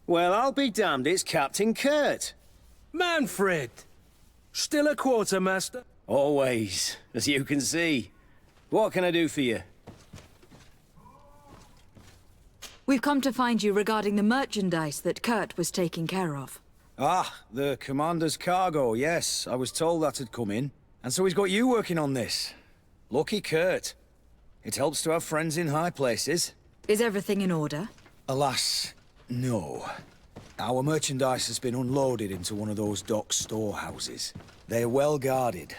Well, I'll be damned, it's Captain Kurt. Manfred! Still a quartermaster? Always, as you can see. What can I do for you? We've come to find you regarding the merchandise that Kurt was taking care of. Ah, the commander's cargo, yes. I was told that had come in. And so he's got you working on this. Lucky Kurt. It helps to have friends in high places. Is everything in order? Alas, no. Our merchandise has been unloaded into one of those dock storehouses. They're well guarded.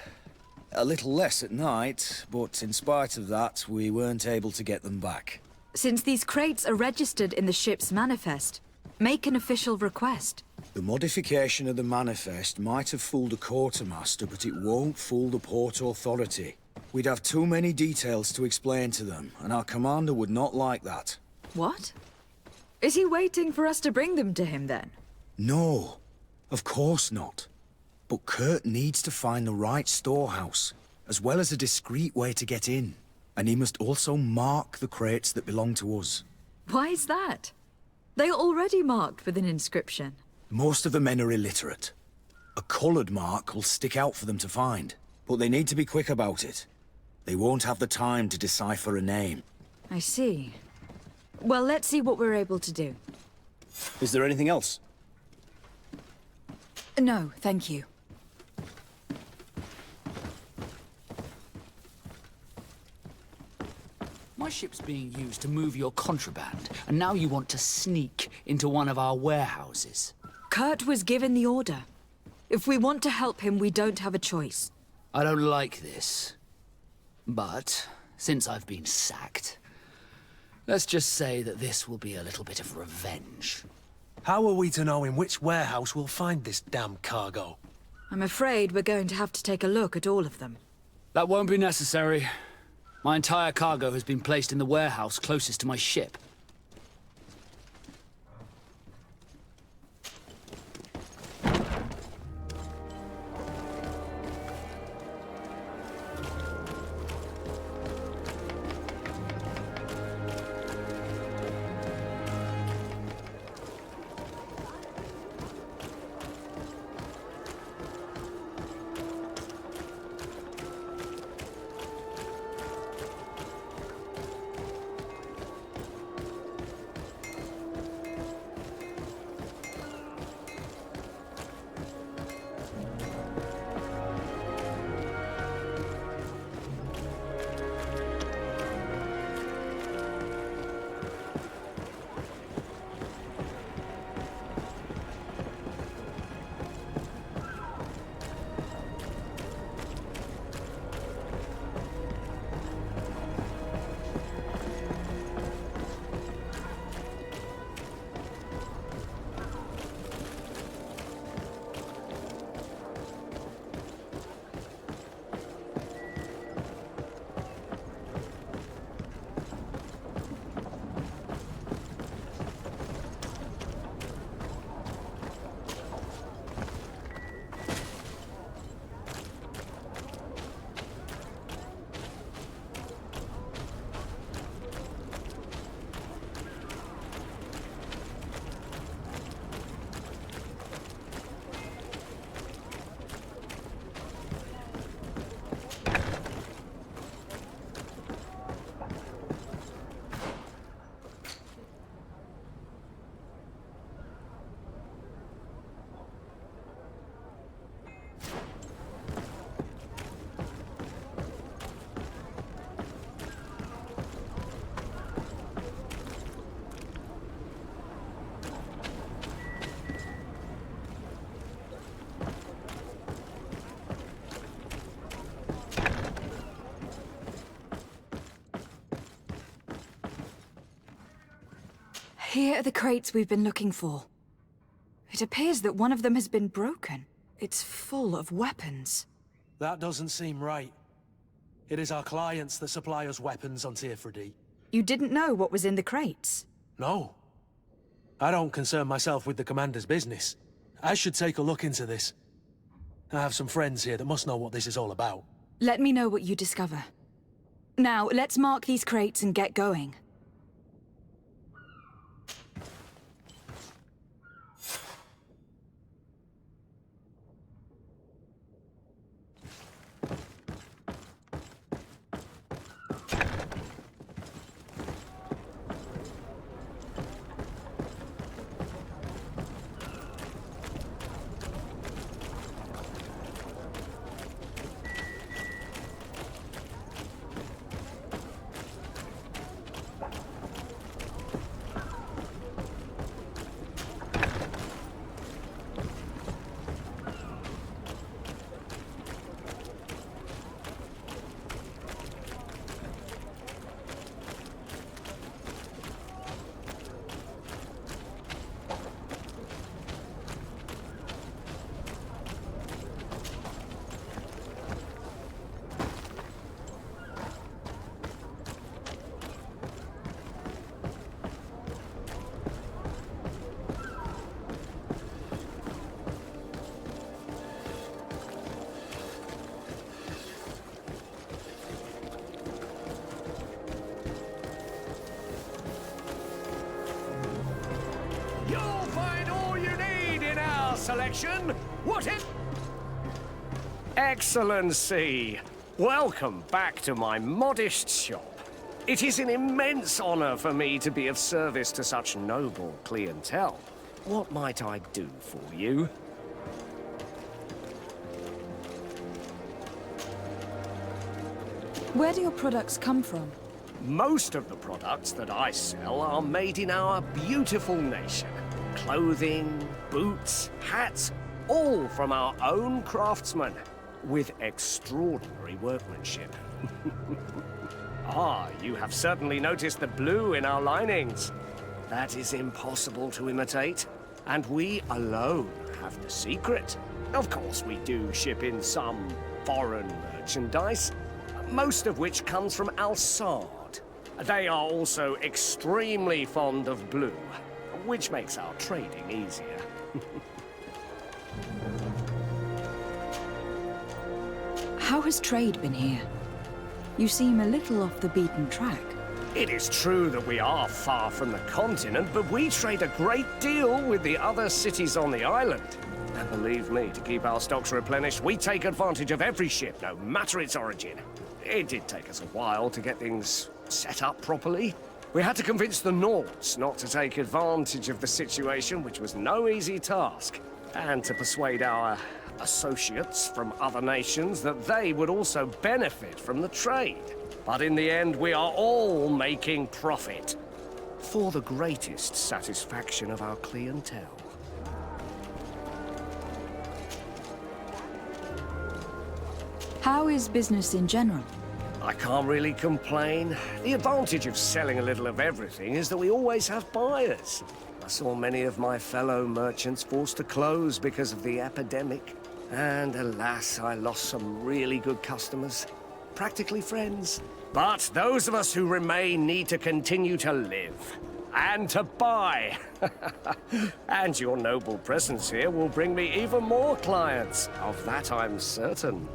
A little less at night, but in spite of that, we weren't able to get them back. Since these crates are registered in the ship's manifest, make an official request. The modification of the manifest might have fooled a quartermaster, but it won't fool the Port Authority. We'd have too many details to explain to them, and our commander would not like that. What? Is he waiting for us to bring them to him, then? No, of course not. But Kurt needs to find the right storehouse, as well as a discreet way to get in. And he must also mark the crates that belong to us. Why is that? They are already marked with an inscription. Most of the men are illiterate. A colored mark will stick out for them to find, but they need to be quick about it. They won't have the time to decipher a name. I see. Well, let's see what we're able to do. Is there anything else? No, thank you. My ship's being used to move your contraband, and now you want to sneak into one of our warehouses. Kurt was given the order. If we want to help him, we don't have a choice. I don't like this. But, since I've been sacked, let's just say that this will be a little bit of revenge. How are we to know in which warehouse we'll find this damn cargo? I'm afraid we're going to have to take a look at all of them. That won't be necessary. My entire cargo has been placed in the warehouse closest to my ship. Here are the crates we've been looking for. It appears that one of them has been broken. It's full of weapons. That doesn't seem right. It is our clients that supply us weapons on Tirfredi. You didn't know what was in the crates? No. I don't concern myself with the commander's business. I should take a look into this. I have some friends here that must know what this is all about. Let me know what you discover. Now, let's mark these crates and get going. selection. What is... Excellency, welcome back to my modest shop. It is an immense honor for me to be of service to such noble clientele. What might I do for you? Where do your products come from? Most of the products that I sell are made in our beautiful nation. Clothing, boots, hats, all from our own craftsmen, with extraordinary workmanship. Ah, you have certainly noticed the blue in our linings. That is impossible to imitate, and we alone have the secret. Of course, we do ship in some foreign merchandise, most of which comes from Alsard. They are also extremely fond of blue, which makes our trading easier. How has trade been here? You seem a little off the beaten track. It is true that we are far from the continent, but we trade a great deal with the other cities on the island. And believe me, to keep our stocks replenished, we take advantage of every ship, no matter its origin. It did take us a while to get things set up properly. We had to convince the Nords not to take advantage of the situation, which was no easy task, and to persuade our associates from other nations that they would also benefit from the trade. But in the end, we are all making profit, for the greatest satisfaction of our clientele. How is business in general? I can't really complain. The advantage of selling a little of everything is that we always have buyers. I saw many of my fellow merchants forced to close because of the epidemic. And alas, I lost some really good customers. Practically friends. But those of us who remain need to continue to live. And to buy. And your noble presence here will bring me even more clients. Of that I'm certain.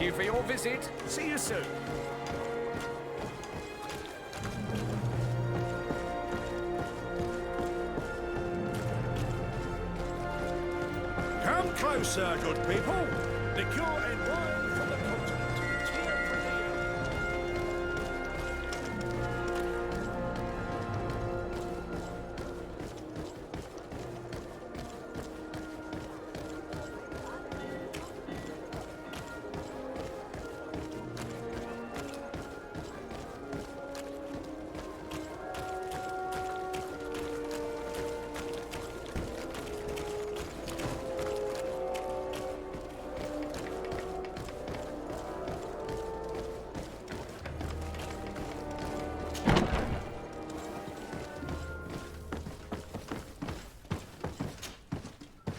you for your visit. See you soon. Come closer, good people. Liqueur and wine from the continent. Here from the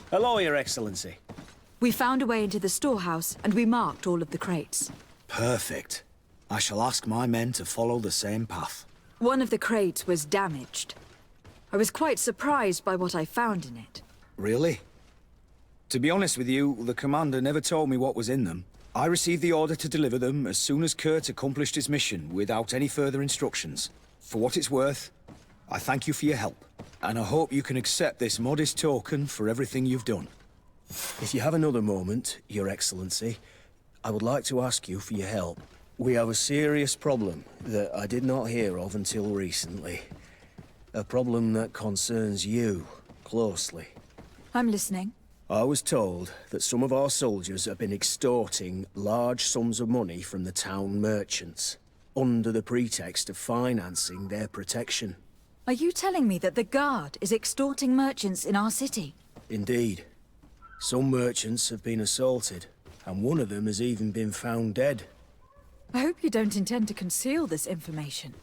Hello, Your Excellency. We found a way into the storehouse, and we marked all of the crates. Perfect. I shall ask my men to follow the same path. One of the crates was damaged. I was quite surprised by what I found in it. Really? To be honest with you, the commander never told me what was in them. I received the order to deliver them as soon as Kurt accomplished his mission, without any further instructions. For what it's worth, I thank you for your help, and I hope you can accept this modest token for everything you've done. If you have another moment, Your Excellency, I would like to ask you for your help. We have a serious problem that I did not hear of until recently. A problem that concerns you closely. I'm listening. I was told that some of our soldiers have been extorting large sums of money from the town merchants, under the pretext of financing their protection. Are you telling me that the Guard is extorting merchants in our city? Indeed. Some merchants have been assaulted, and one of them has even been found dead. I hope you don't intend to conceal this information.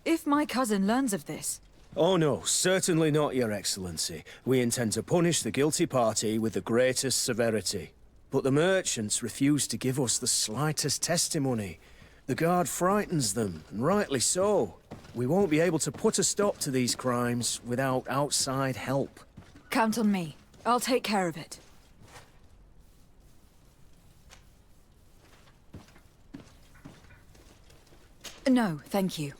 If my cousin learns of this... Oh no, certainly not, Your Excellency. We intend to punish the guilty party with the greatest severity. But the merchants refuse to give us the slightest testimony. The Guard frightens them, and rightly so. We won't be able to put a stop to these crimes without outside help. Count on me. I'll take care of it. No, thank you.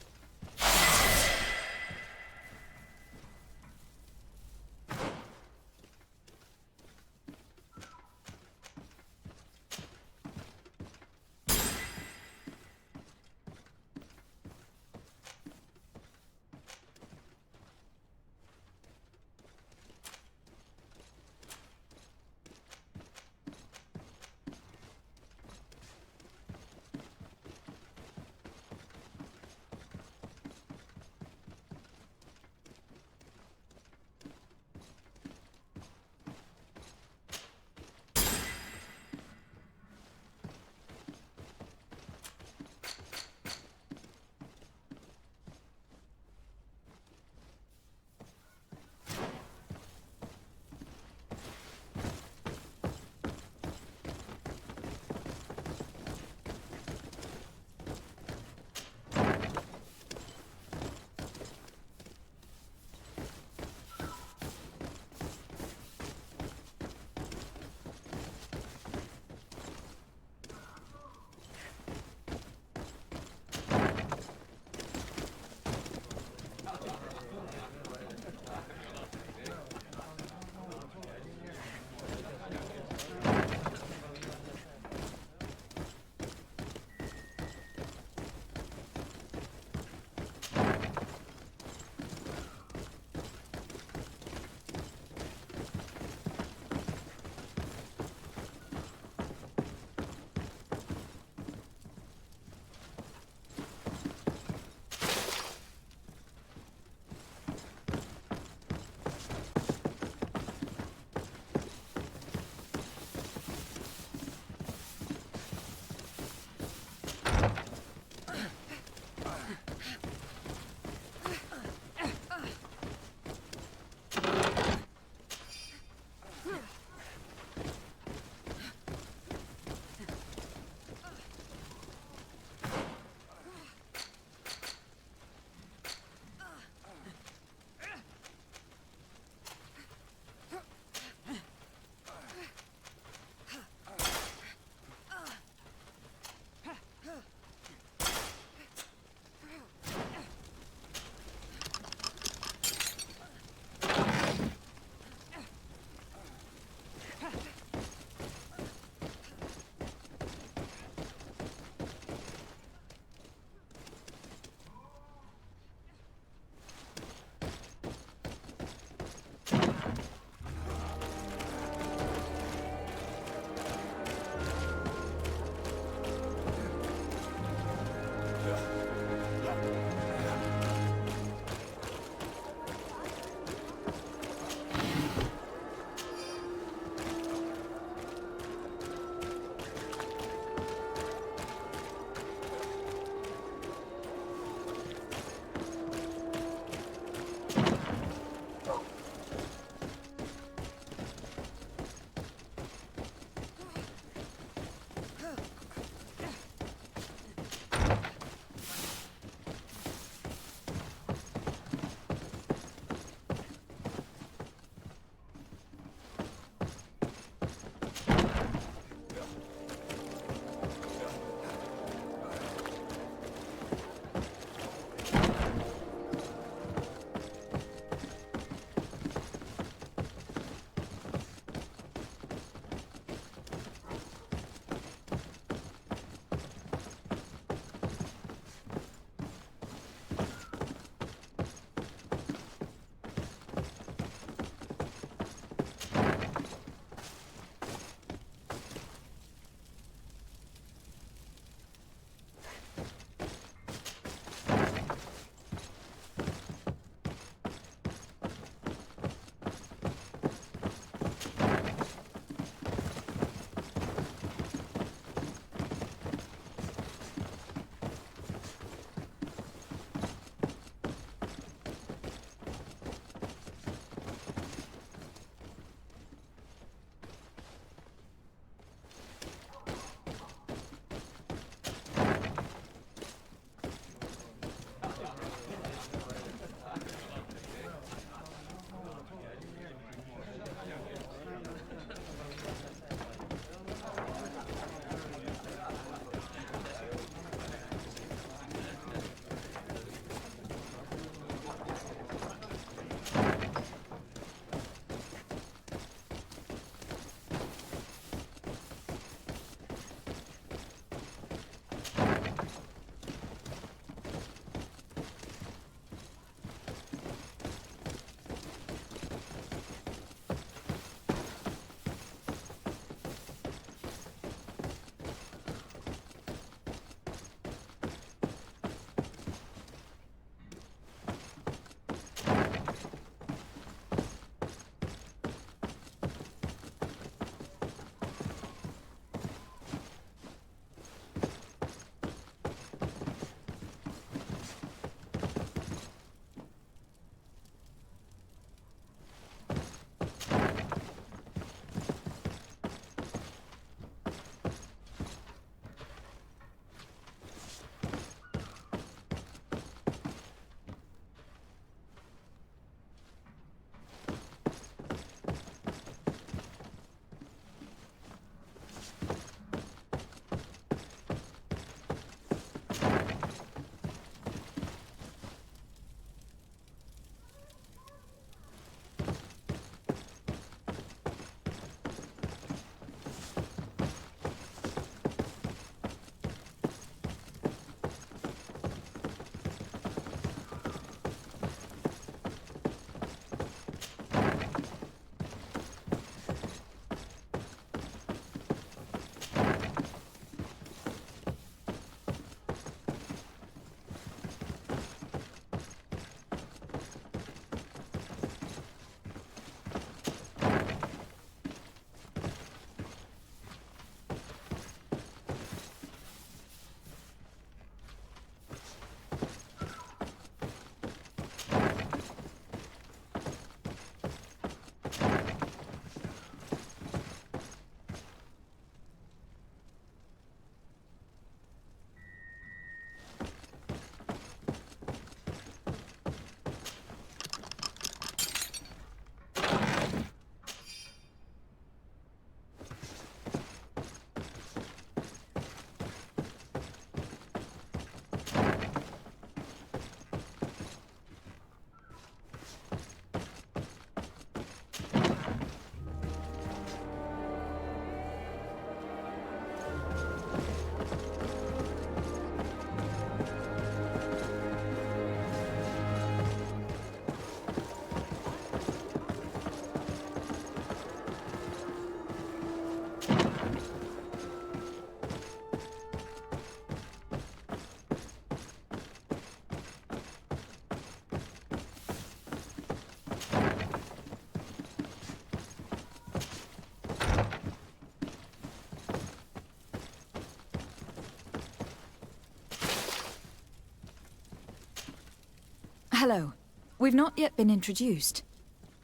Hello. We've not yet been introduced.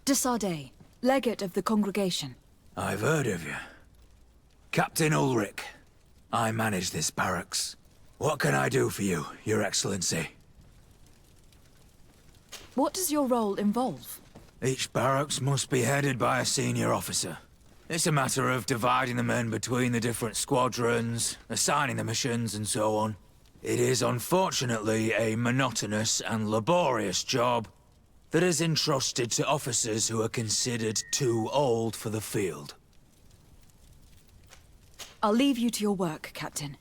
De Sardet, legate of the congregation. I've heard of you. Captain Ulrich. I manage this barracks. What can I do for you, Your Excellency? What does your role involve? Each barracks must be headed by a senior officer. It's a matter of dividing the men between the different squadrons, assigning the missions, and so on. It is unfortunately a monotonous and laborious job that is entrusted to officers who are considered too old for the field. I'll leave you to your work, Captain.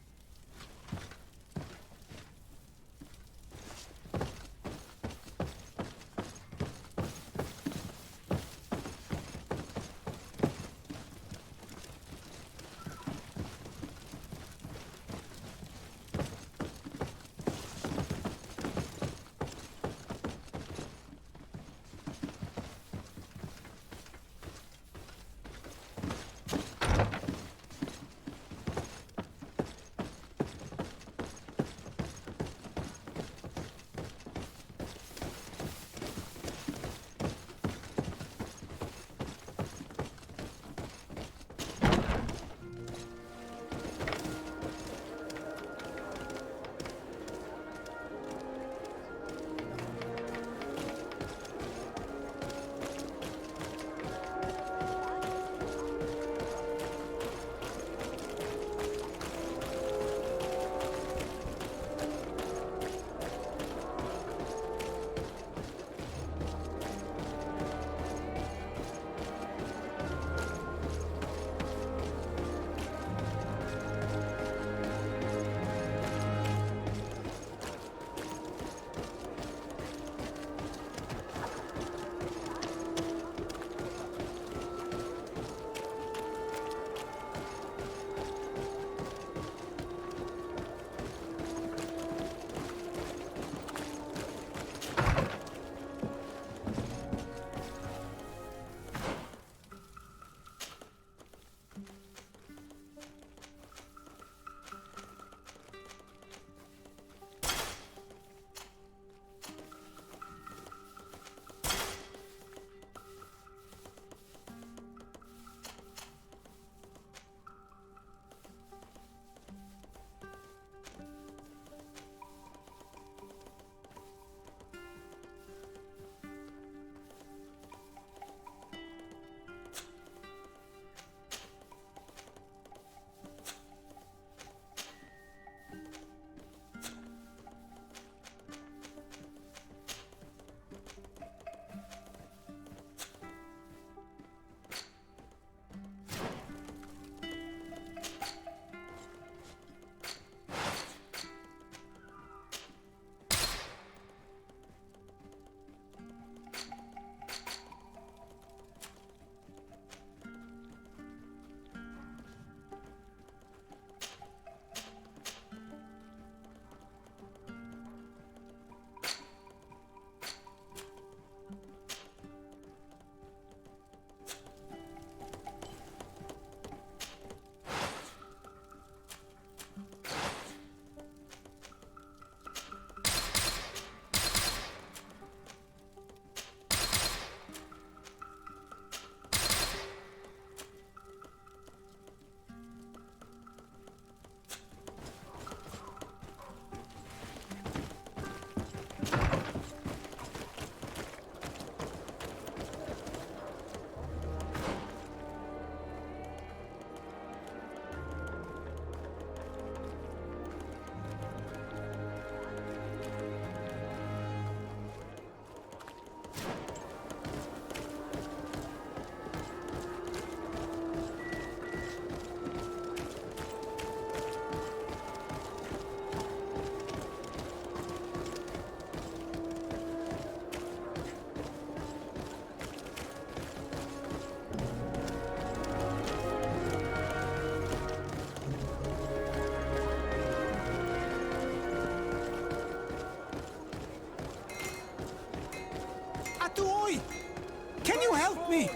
Can you help me?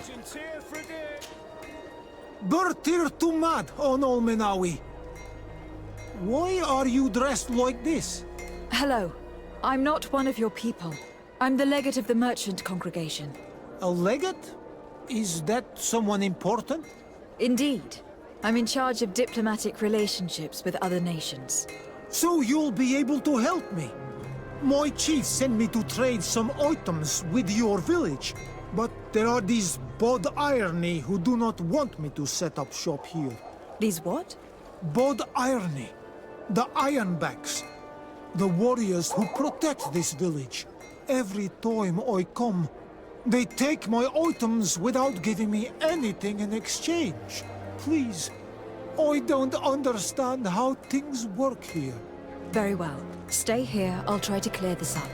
Bertir Tumad on Olmenawi. Why are you dressed like this? Hello. I'm not one of your people. I'm the legate of the merchant congregation. A legate? Is that someone important? Indeed. I'm in charge of diplomatic relationships with other nations. So you'll be able to help me. My chief sent me to trade some items with your village, but there are these Bod Irony who do not want me to set up shop here. These what? Bod Irony. The Ironbacks. The warriors who protect this village. Every time I come, they take my items without giving me anything in exchange. Please, I don't understand how things work here. Very well. Stay here, I'll try to clear this up.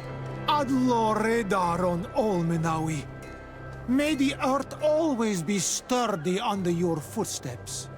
Adlo Redar on Olmenawi. May the earth always be sturdy under your footsteps.